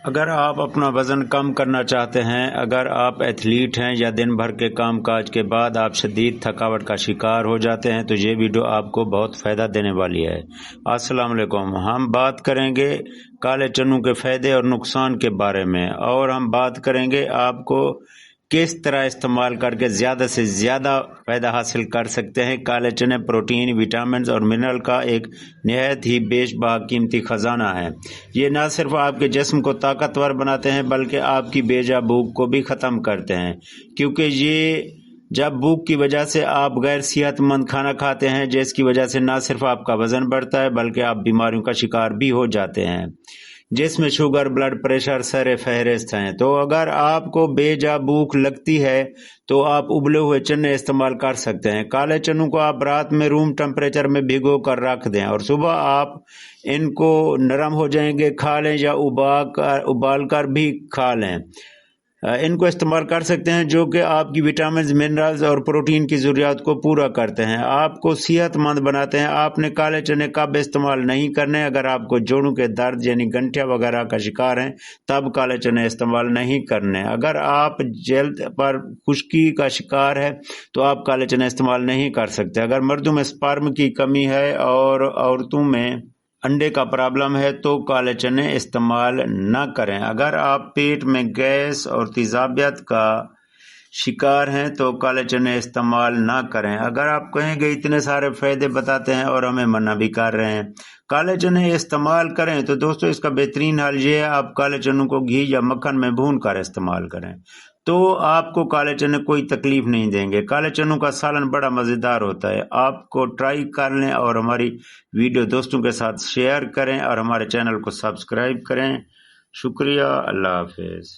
اگر آپ اپنا وزن کم کرنا چاہتے ہیں، اگر آپ ایتھلیٹ ہیں یا دن بھر کے کام کاج کے بعد آپ شدید تھکاوٹ کا شکار ہو جاتے ہیں تو یہ ویڈیو آپ کو بہت فائدہ دینے والی ہے۔ السلام علیکم، ہم بات کریں گے کالے چنوں کے فائدے اور نقصان کے بارے میں، اور ہم بات کریں گے آپ کو کس طرح استعمال کر کے زیادہ سے زیادہ فائدہ حاصل کر سکتے ہیں۔ کالے چنے پروٹین، وٹامنز اور منرل کا ایک نہایت ہی بیش بہا قیمتی خزانہ ہے۔ یہ نہ صرف آپ کے جسم کو طاقتور بناتے ہیں بلکہ آپ کی بے جا بھوک کو بھی ختم کرتے ہیں، کیونکہ یہ جب بھوک کی وجہ سے آپ غیر صحت مند کھانا کھاتے ہیں، جس کی وجہ سے نہ صرف آپ کا وزن بڑھتا ہے بلکہ آپ بیماریوں کا شکار بھی ہو جاتے ہیں، جس میں شوگر، بلڈ پریشر سر فہرست ہیں۔ تو اگر آپ کو بے جا بھوک لگتی ہے تو آپ ابلے ہوئے چنے استعمال کر سکتے ہیں۔ کالے چنوں کو آپ رات میں روم ٹمپریچر میں بھگو کر رکھ دیں اور صبح آپ ان کو نرم ہو جائیں گے کھا لیں یا ابال کر بھی کھا لیں۔ ان کو استعمال کر سکتے ہیں جو کہ آپ کی وٹامنز، منرلز اور پروٹین کی ضروریات کو پورا کرتے ہیں، آپ کو صحت مند بناتے ہیں۔ آپ نے کالے چنے کب استعمال نہیں کرنے؟ اگر آپ کو جوڑوں کے درد یعنی گنٹھیا وغیرہ کا شکار ہیں تب کالے چنے استعمال نہیں کرنے۔ اگر آپ جلد پر خشکی کا شکار ہے تو آپ کالے چنے استعمال نہیں کر سکتے۔ اگر مردوں میں سپرم کی کمی ہے اور عورتوں میں انڈے کا پرابلم ہے تو کالے چنے استعمال نہ کریں۔ اگر آپ پیٹ میں گیس اور تیزابیت کا شکار ہیں تو کالے چنے استعمال نہ کریں۔ اگر آپ کہیں گے اتنے سارے فائدے بتاتے ہیں اور ہمیں منع بھی کر رہے ہیں، کالے چنے استعمال کریں تو دوستو اس کا بہترین حل یہ ہے آپ کالے چنوں کو گھی یا مکھن میں بھون کر استعمال کریں، تو آپ کو کالے چنے کوئی تکلیف نہیں دیں گے۔ کالے چنوں کا سالن بڑا مزیدار ہوتا ہے، آپ کو ٹرائی کر لیں اور ہماری ویڈیو دوستوں کے ساتھ شیئر کریں اور ہمارے چینل کو سبسکرائب کریں۔ شکریہ، اللہ حافظ۔